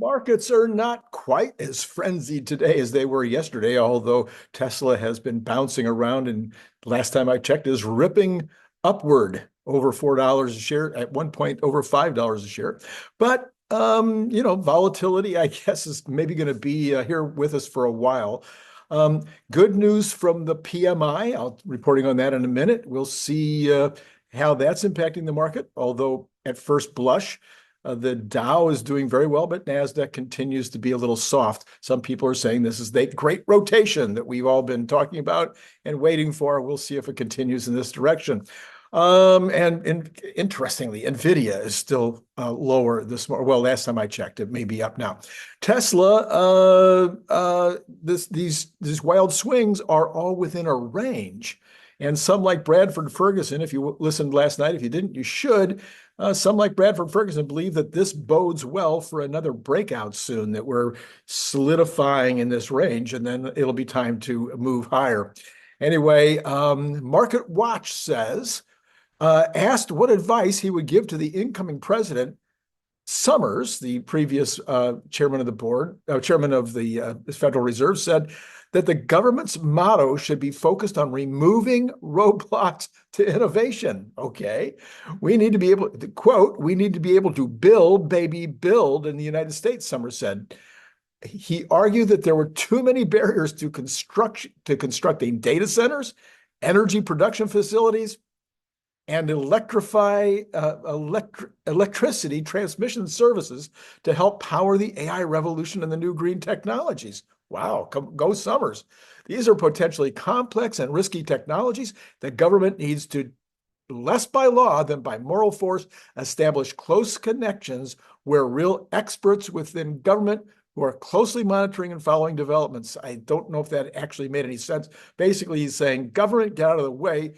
Markets are not quite as frenzied today as they were yesterday, although Tesla has been bouncing around and last time I checked is ripping upward over $4 a share, at one point over $5 a share. But volatility, I guess, is maybe going to be here with us for a while. Good news from the PMI. I'll reporting on that in a minute. We'll see how that's impacting the market, although at first blush, the Dow is doing very well, but NASDAQ continues to be a little soft. Some people are saying this is the great rotation that we've all been talking about and waiting for. We'll see if it continues in this direction. And interestingly, NVIDIA is still lower this morning. Well, last time I checked, it may be up now. Tesla, these wild swings are all within a range. And some like Bradford Ferguson, if you listened last night, if you didn't, you should. Some like Bradford Ferguson believe that this bodes well for another breakout soon, that we're solidifying in this range, and then it'll be time to move higher. Anyway, Market Watch says, asked what advice he would give to the incoming president, Summers, the previous chairman of the board, chairman of the Federal Reserve, said that the government's motto should be focused on removing roadblocks to innovation. Okay, we need to be able to, quote, we need to be able to build, baby, build in the United States, Summers said. He argued that there were too many barriers to constructing data centers, energy production facilities, and electricity transmission services to help power the AI revolution and the new green technologies. Wow, go Summers. These are potentially complex and risky technologies. The government needs to, less by law than by moral force, establish close connections where real experts within government who are closely monitoring and following developments. I don't know if that actually made any sense. Basically, he's saying, government, get out of the way,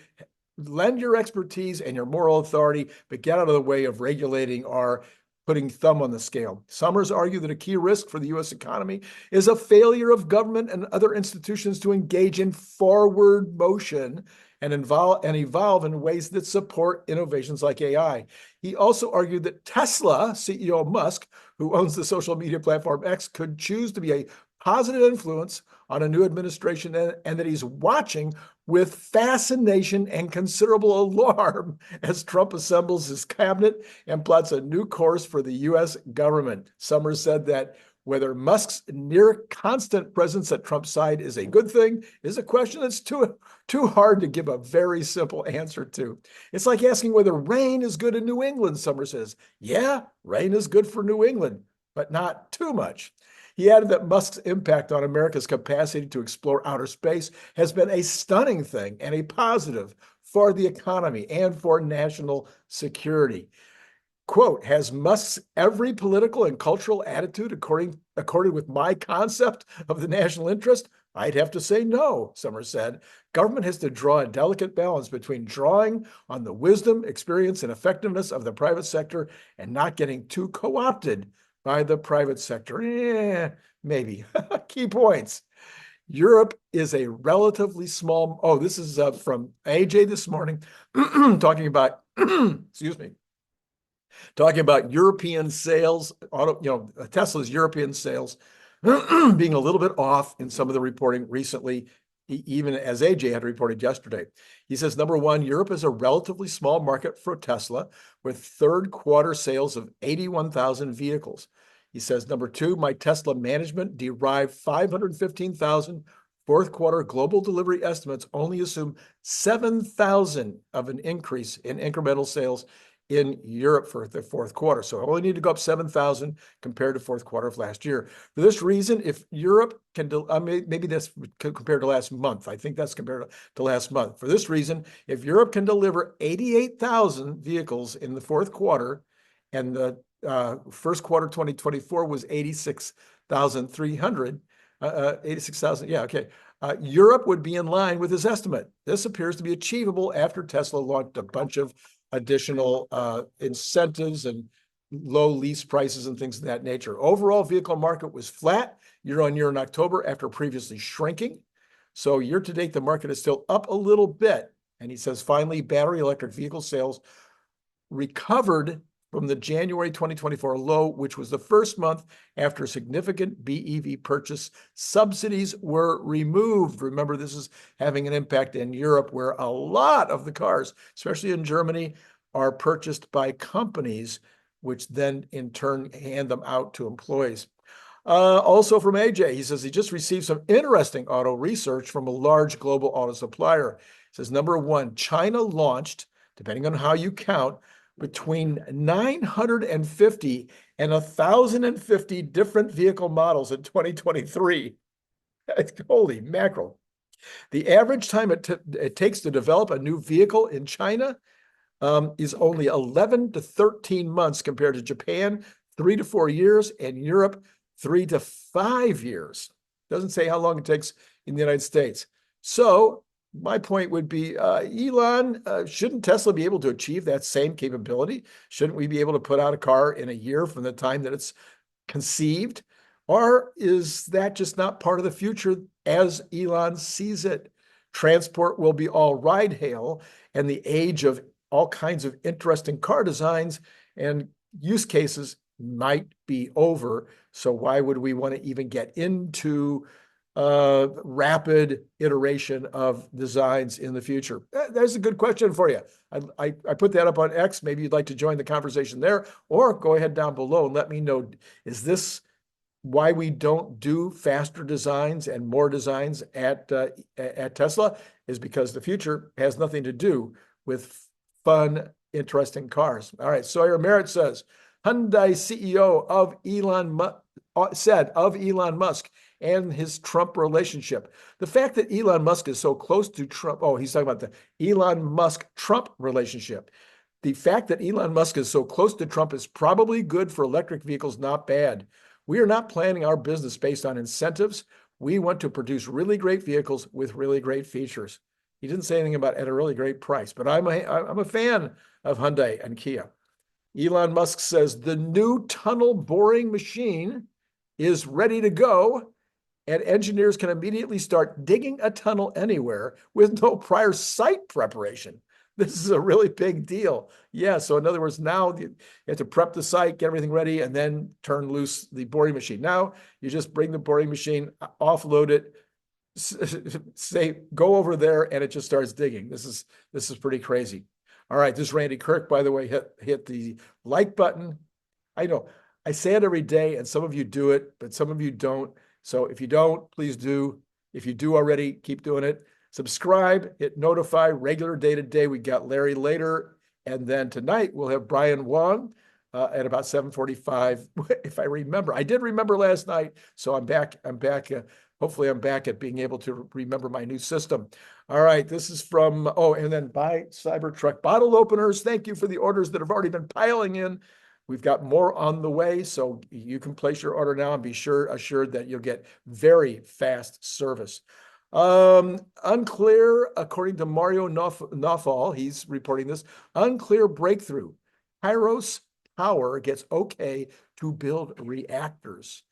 lend your expertise and your moral authority, but get out of the way of regulating or putting thumb on the scale. Summers argued that a key risk for the U.S. economy is a failure of government and other institutions to engage in forward motion and evolve in ways that support innovations like AI. He also argued that Tesla CEO Musk, who owns the social media platform X, could choose to be a positive influence on a new administration, and that he's watching with fascination and considerable alarm as Trump assembles his cabinet and plots a new course for the U.S. government. Summers said that whether Musk's near constant presence at Trump's side is a good thing is a question that's too hard to give a very simple answer to. It's like asking whether rain is good in New England, Summers says. Yeah, rain is good for New England, but not too much. He added that Musk's impact on America's capacity to explore outer space has been a stunning thing and a positive for the economy and for national security. Quote, has Musk's every political and cultural attitude according with my concept of the national interest? I'd have to say no, Summers said. Government has to draw a delicate balance between drawing on the wisdom, experience, and effectiveness of the private sector and not getting too co-opted by the private sector. Maybe. Key points. Europe is a relatively small, this is from AJ this morning, talking about, excuse me, talking about European sales, Tesla's European sales being a little bit off in some of the reporting recently, even as AJ had reported yesterday. He says, number one, Europe is a relatively small market for Tesla with third quarter sales of 81,000 vehicles. He says, number two, my Tesla management derived 515,000 fourth quarter global delivery estimates only assume 7,000 of an increase in incremental sales in Europe for the fourth quarter. So I only need to go up 7,000 compared to fourth quarter of last year. For this reason, if Europe can, maybe that's compared to last month. I think that's compared to last month. For this reason, if Europe can deliver 88,000 vehicles in the fourth quarter, and the first quarter 2024 was 86,300, 86,000, yeah, okay. Europe would be in line with this estimate. This appears to be achievable after Tesla launched a bunch of additional incentives and low lease prices and things of that nature. Overall vehicle market was flat year on year in October after previously shrinking. So year to date, the market is still up a little bit. And he says, finally, battery electric vehicle sales recovered from the January 2024 low, which was the first month after significant BEV purchase subsidies were removed. Remember, this is having an impact in Europe, where a lot of the cars, especially in Germany, are purchased by companies, which then in turn hand them out to employees. Also from AJ, he says he just received some interesting auto research from a large global auto supplier. He says, number one, China launched, depending on how you count, between 950 and 1,050 different vehicle models in 2023. Holy mackerel. The average time it takes to develop a new vehicle in China is only 11 to 13 months compared to Japan, 3 to 4 years, and Europe, 3 to 5 years. Doesn't say how long it takes in the United States. So my point would be, Elon, shouldn't Tesla be able to achieve that same capability? Shouldn't we be able to put out a car in a year from the time that it's conceived? Or is that just not part of the future as Elon sees it? Transport will be all ride-hail, and the age of all kinds of interesting car designs and use cases might be over. So why would we want to even get into rapid iteration of designs in the future? There's a good question for you. I put that up on X. Maybe you'd like to join the conversation there, or go ahead down below and let me know, is this why we don't do faster designs and more designs at Tesla? Is because the future has nothing to do with fun, interesting cars. All right, Sawyer Merritt says, Hyundai CEO of Elon Musk and his Trump relationship. The fact that Elon Musk is so close to Trump, he's talking about the Elon Musk-Trump relationship. The fact that Elon Musk is so close to Trump is probably good for electric vehicles, not bad. We are not planning our business based on incentives. We want to produce really great vehicles with really great features. He didn't say anything about at a really great price, but I'm a fan of Hyundai and Kia. Elon Musk says the new tunnel boring machine is ready to go, and engineers can immediately start digging a tunnel anywhere with no prior site preparation. This is a really big deal. Yeah, so in other words, now you have to prep the site, get everything ready, and then turn loose the boring machine. Now you just bring the boring machine, offload it, say, go over there, and it just starts digging. This is pretty crazy. All right, this is Randy Kirk, by the way. Hit the like button. I know I say it every day, and some of you do it, but some of you don't. So if you don't, please do. If you do already, keep doing it. Subscribe, hit notify, regular day-to-day. We got Larry later, and then tonight we'll have Brian Wang at about 7:45, if I remember. I did remember last night, so I'm back. Hopefully I'm back at being able to remember my new system. All right, this is from, and then buy Cybertruck bottle openers. Thank you for the orders that have already been piling in. We've got more on the way, so you can place your order now and be assured that you'll get very fast service. Unclear, according to Mario Nawfal, he's reporting this, unclear breakthrough. Kairos Power gets okay to build reactors.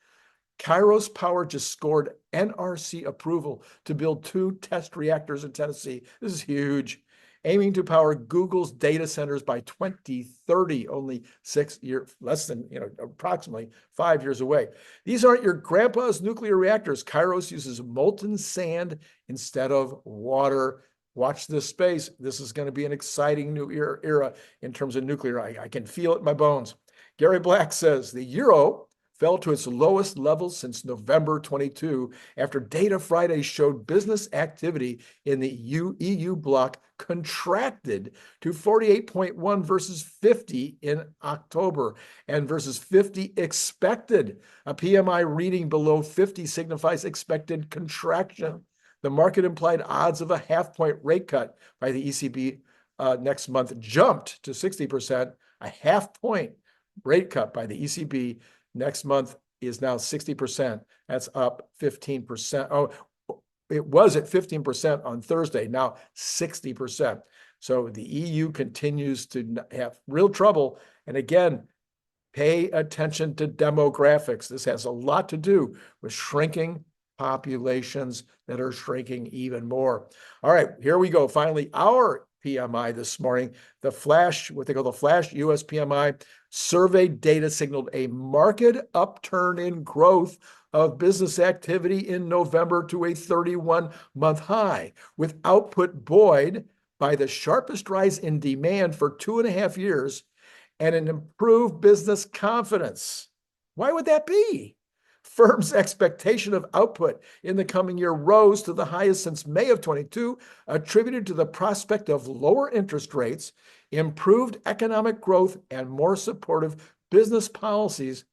Kairos Power just scored NRC approval to build 2 test reactors in Tennessee. This is huge. Aiming to power Google's data centers by 2030, only 6 years, less than, approximately 5 years away. These aren't your grandpa's nuclear reactors. Kairos uses molten sand instead of water. Watch this space. This is going to be an exciting new era in terms of nuclear. I can feel it in my bones. Gary Black says the euro fell to its lowest level since November 22 after data Friday showed business activity in the EU bloc contracted to 48.1 versus 50 in October and versus 50 expected. A PMI reading below 50 signifies expected contraction. The market implied odds of a half-point rate cut by the ECB next month jumped to 60%. A half-point rate cut by the ECB next month is now 60%. That's up 15%. It was at 15% on Thursday, now 60%. So the EU continues to have real trouble. And again, pay attention to demographics. This has a lot to do with shrinking populations that are shrinking even more. All right, here we go. Finally, our PMI this morning, the flash, what they call the flash US PMI, Survey data signaled a marked upturn in growth of business activity in November to a 31-month high, with output buoyed by the sharpest rise in demand for 2.5 years and an improved business confidence. Why would that be? Firms' expectation of output in the coming year rose to the highest since May of 22, attributed to the prospect of lower interest rates, improved economic growth, and more supportive business policies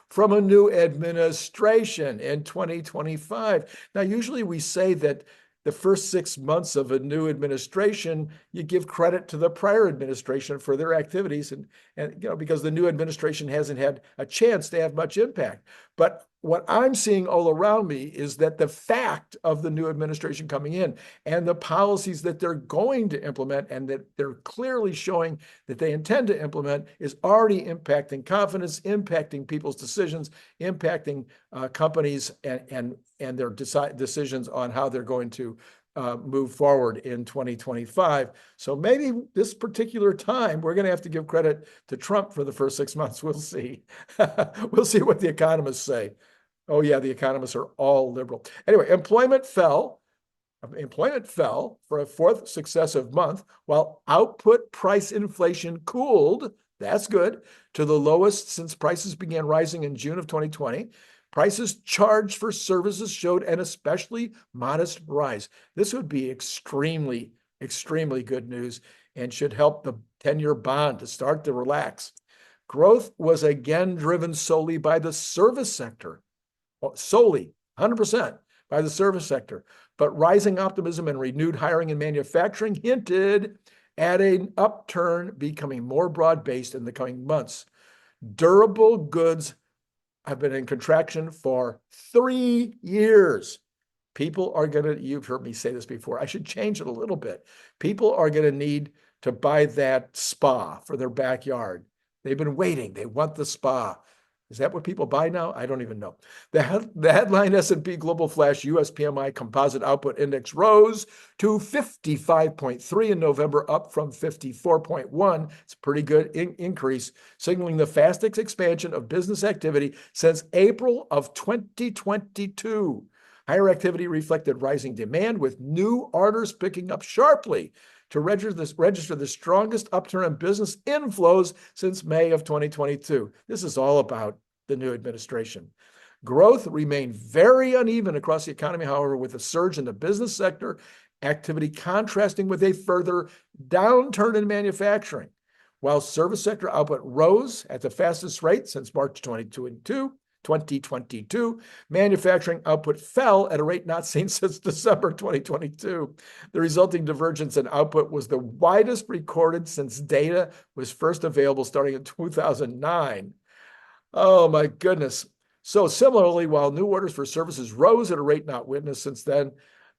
from a new administration in 2025. Now, usually we say that the first 6 months of a new administration, you give credit to the prior administration for their activities, and because the new administration hasn't had a chance to have much impact. But what I'm seeing all around me is that the fact of the new administration coming in and the policies that they're going to implement and that they're clearly showing that they intend to implement is already impacting confidence, impacting people's decisions, impacting companies and their decisions on how they're going to move forward in 2025. So maybe this particular time, we're going to have to give credit to Trump for the first 6 months. We'll see. We'll see what the economists say. Oh, yeah, the economists are all liberal. Anyway, employment fell. Employment fell for a fourth successive month, while output price inflation cooled. That's good. To the lowest since prices began rising in June of 2020. Prices charged for services showed an especially modest rise. This would be extremely, extremely good news and should help the 10-year bond to start to relax. Growth was again driven solely by the service sector, solely 100% by the service sector. But rising optimism and renewed hiring in manufacturing hinted at an upturn becoming more broad-based in the coming months. Durable goods have been in contraction for 3 years. People are going to, you've heard me say this before, I should change it a little bit. People are going to need to buy that spa for their backyard. They've been waiting. They want the spa. Is that what people buy now? I don't even know. The headline S&P Global Flash US PMI Composite Output Index rose to 55.3 in November, up from 54.1. It's a pretty good increase, signaling the fastest expansion of business activity since April of 2022. Higher activity reflected rising demand, with new orders picking up sharply to register the strongest upturn in business inflows since May of 2022. This is all about the new administration. Growth remained very uneven across the economy, however, with a surge in the business sector activity contrasting with a further downturn in manufacturing. While service sector output rose at the fastest rate since March 2022, manufacturing output fell at a rate not seen since December 2022. The resulting divergence in output was the widest recorded since data was first available starting in 2009. Oh my goodness. So similarly, while new orders for services rose at a rate not witnessed since then,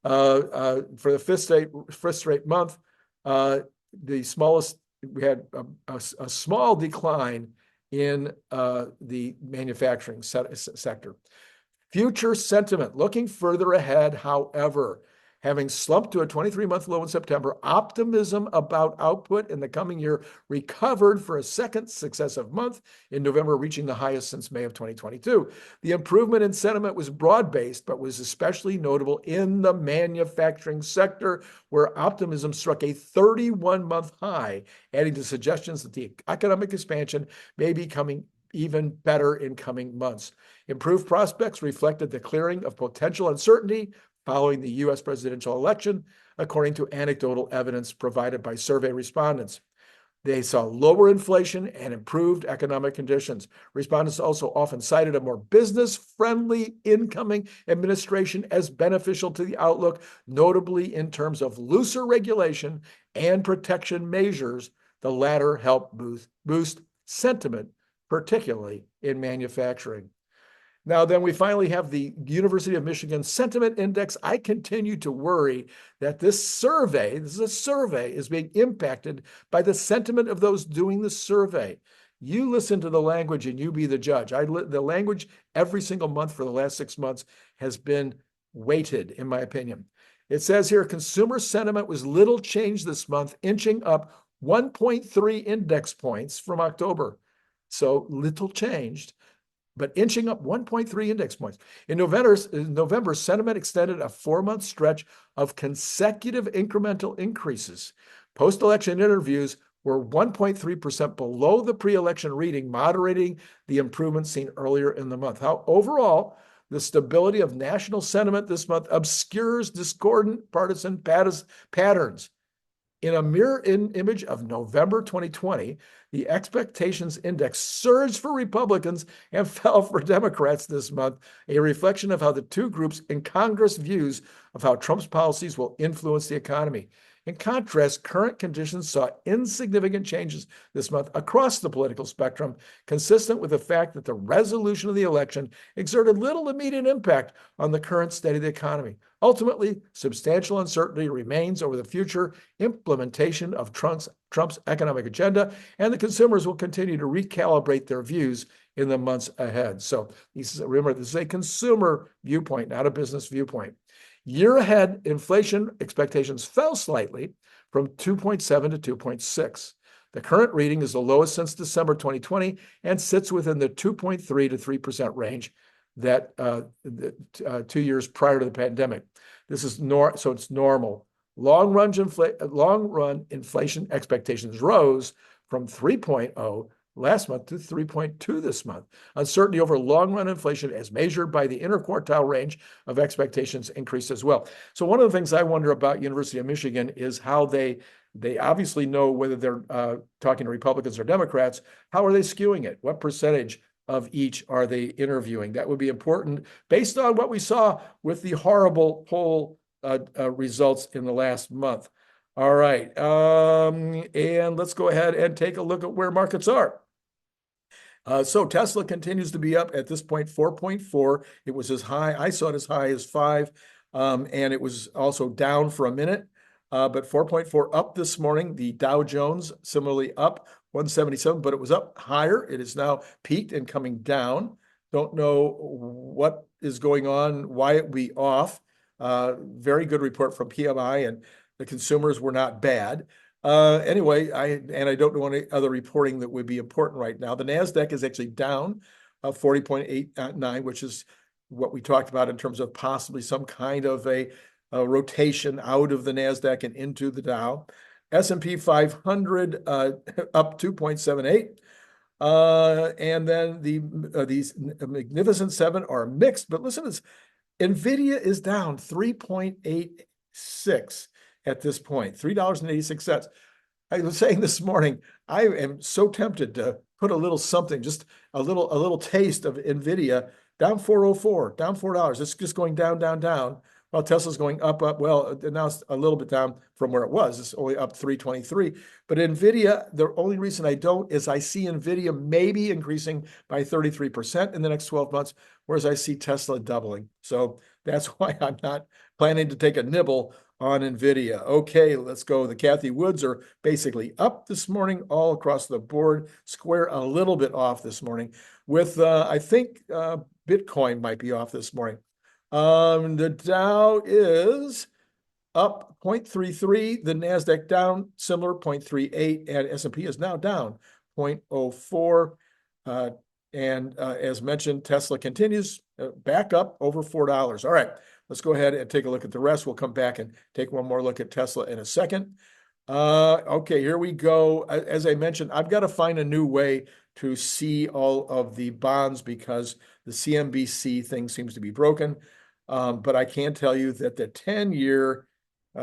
for the fifth straight month, the smallest, we had a small decline in the manufacturing sector. Future sentiment. Looking further ahead, however, having slumped to a 23-month low in September, optimism about output in the coming year recovered for a second successive month in November, reaching the highest since May of 2022. The improvement in sentiment was broad-based, but was especially notable in the manufacturing sector, where optimism struck a 31-month high, adding to suggestions that the economic expansion may be coming even better in coming months. Improved prospects reflected the clearing of potential uncertainty following the U.S. presidential election, according to anecdotal evidence provided by survey respondents. They saw lower inflation and improved economic conditions. Respondents also often cited a more business-friendly incoming administration as beneficial to the outlook, notably in terms of looser regulation and protection measures. The latter helped boost sentiment, particularly in manufacturing. Now, then we finally have the University of Michigan Sentiment Index. I continue to worry that this is a survey, is being impacted by the sentiment of those doing the survey. You listen to the language and you be the judge. The language every single month for the last 6 months has been weighted, in my opinion. It says here, consumer sentiment was little changed this month, inching up 1.3 index points from October. So little changed, but inching up 1.3 index points. In November, sentiment extended a 4-month stretch of consecutive incremental increases. Post-election interviews were 1.3% below the pre-election reading, moderating the improvement seen earlier in the month. How overall, the stability of national sentiment this month obscures discordant partisan patterns. In a mirror image of November 2020, the expectations index surged for Republicans and fell for Democrats this month, a reflection of how the two groups in Congress views of how Trump's policies will influence the economy. In contrast, current conditions saw insignificant changes this month across the political spectrum, consistent with the fact that the resolution of the election exerted little immediate impact on the current state of the economy. Ultimately, substantial uncertainty remains over the future implementation of Trump's economic agenda, and the consumers will continue to recalibrate their views in the months ahead. So remember, this is a consumer viewpoint, not a business viewpoint. Year ahead, inflation expectations fell slightly from 2.7 to 2.6. The current reading is the lowest since December 2020 and sits within the 2.3 to 3% range that 2 years prior to the pandemic. This is so it's normal. Long run inflation expectations rose from 3.0 last month to 3.2 this month. Uncertainty over long-run inflation as measured by the interquartile range of expectations increased as well. So one of the things I wonder about University of Michigan is how they obviously know whether they're talking to Republicans or Democrats. How are they skewing it? What percentage of each are they interviewing? That would be important based on what we saw with the horrible poll results in the last month. All right, and let's go ahead and take a look at where markets are. So Tesla continues to be up at this point, 4.4. It was as high, I saw it as high as 5, and it was also down for a minute, but 4.4 up this morning. The Dow Jones similarly up 177, but it was up higher. It is now peaked and coming down. Don't know what is going on, why it would be off. Very good report from PMI, and the consumers were not bad. Anyway, I don't know any other reporting that would be important right now. The NASDAQ is actually down 40.89, which is what we talked about in terms of possibly some kind of a rotation out of the NASDAQ and into the Dow. S&P 500 up 2.78. And then these Magnificent Seven are mixed, but listen, NVIDIA is down 3.86 at this point, $3.86. I was saying this morning, I am so tempted to put a little something, just a little taste of NVIDIA, down 404, down $4. It's just going down, down, down. While Tesla's going up, up. Well, now it's a little bit down from where it was. It's only up 323. But NVIDIA, the only reason I don't is I see NVIDIA maybe increasing by 33% in the next 12 months, whereas I see Tesla doubling. So that's why I'm not planning to take a nibble on NVIDIA. Okay, let's go. The Cathie Woods are basically up this morning all across the board. Square a little bit off this morning with, I think Bitcoin might be off this morning. The Dow is up 0.33, the NASDAQ down similar 0.38, and S&P is now down 0.04. And as mentioned, Tesla continues back up over $4. All right, let's go ahead and take a look at the rest. We'll come back and take one more look at Tesla in a second. Okay, here we go. As I mentioned, I've got to find a new way to see all of the bonds because the CNBC thing seems to be broken. But I can tell you that the 10-year,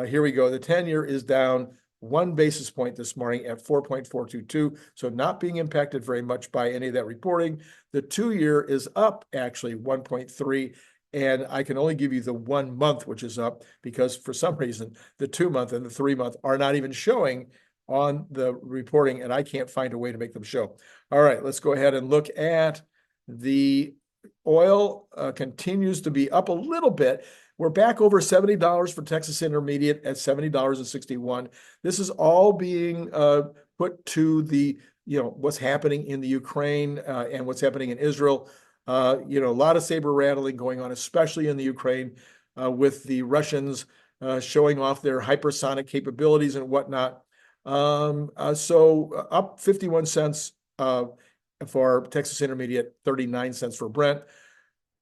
here we go, the 10-year is down 1 basis point this morning at 4.422, so not being impacted very much by any of that reporting. The 2-year is up actually 1.3, and I can only give you the 1 month, which is up, because for some reason, the 2-month and the 3-month are not even showing on the reporting, and I can't find a way to make them show. All right, let's go ahead and look at the oil. Continues to be up a little bit. We're back over $70 for Texas Intermediate at $70.61. This is all being put to the, what's happening in the Ukraine and what's happening in Israel. A lot of saber rattling going on, especially in the Ukraine, with the Russians showing off their hypersonic capabilities and whatnot. So up 51 cents for Texas Intermediate, 39 cents for Brent.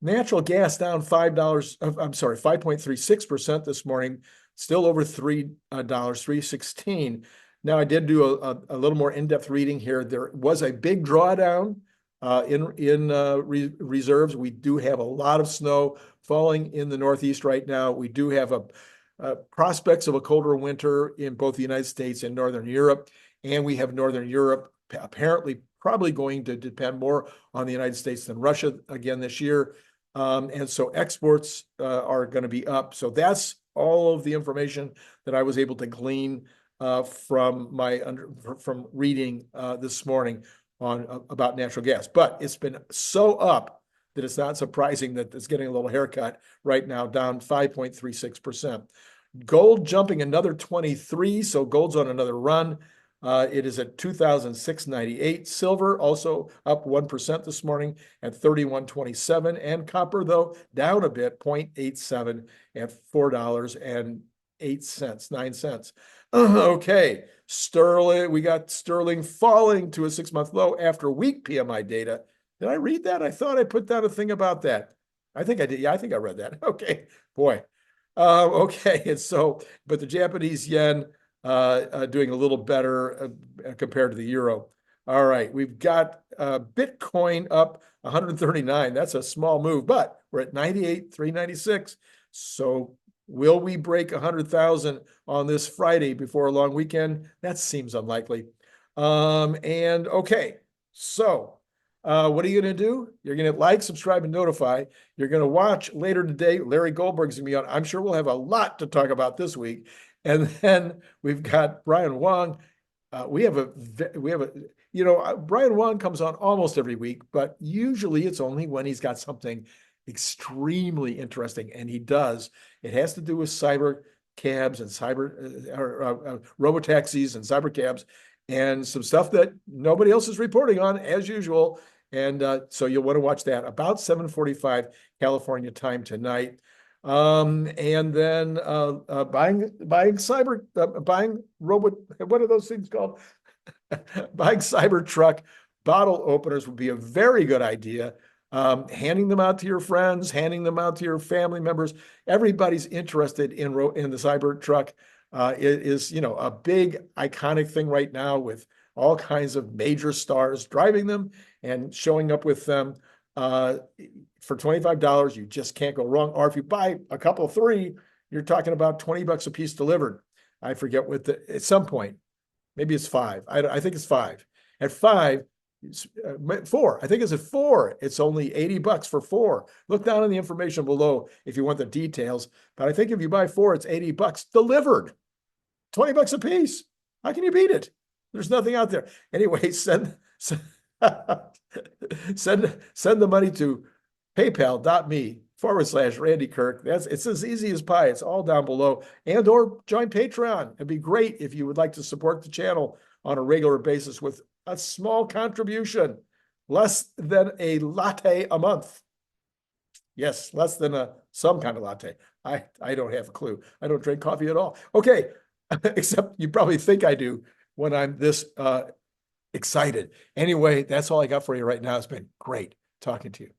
Natural gas down $5. I'm sorry, 5.36% this morning, still over $3, 3.16. Now, I did do a little more in-depth reading here. There was a big drawdown in reserves. We do have a lot of snow falling in the Northeast right now. We do have prospects of a colder winter in both the United States and Northern Europe. And we have Northern Europe apparently probably going to depend more on the United States than Russia again this year. And so exports are going to be up. So that's all of the information that I was able to glean from reading this morning on about natural gas. But it's been so up that it's not surprising that it's getting a little haircut right now, down 5.36%. Gold jumping another 23, so gold's on another run. It is at 2,698. Silver also up 1% this morning at 31.27. And copper, though, down a bit, 0.87 at $4.09. Okay, sterling. We got sterling falling to a 6-month low after weak PMI data. Did I read that? I thought I put down a thing about that. I think I did. Yeah, I think I read that. Okay, boy. Okay, and so, but the Japanese yen doing a little better compared to the euro. All right, we've got Bitcoin up 139. That's a small move, but we're at 98,396. So will we break 100,000 on this Friday before a long weekend? That seems unlikely. And okay, so what are you going to do? You're going to like, subscribe, and notify. You're going to watch later today. Larry Goldberg's going to be on. I'm sure we'll have a lot to talk about this week. And then we've got Brian Wang. Brian Wang comes on almost every week, but usually it's only when he's got something extremely interesting, and he does. It has to do with cyber cabs and robotaxis and cyber cabs and some stuff that nobody else is reporting on, as usual. And so you'll want to watch that about 7:45 California time tonight. And then buying robot, what are those things called? Buying Cybertruck bottle openers would be a very good idea. Handing them out to your friends, handing them out to your family members. Everybody's interested in the Cybertruck. It is, a big iconic thing right now with all kinds of major stars driving them and showing up with them. For $25, you just can't go wrong. Or if you buy a couple, 3, you're talking about $20 a piece delivered. I forget at some point, maybe it's 5. I think it's 5. At 5, 4. I think it's at 4. It's only $80 for 4. Look down in the information below if you want the details. But I think if you buy 4, it's $80 delivered. $20 a piece. How can you beat it? There's nothing out there. Anyway, send the money to paypal.me/Randy Kirk. It's as easy as pie. It's all down below. And or join Patreon. It'd be great if you would like to support the channel on a regular basis with a small contribution, less than a latte a month. Yes, less than some kind of latte. I don't have a clue. I don't drink coffee at all. Okay, except you probably think I do when I'm this excited. Anyway, that's all I got for you right now. It's been great talking to you.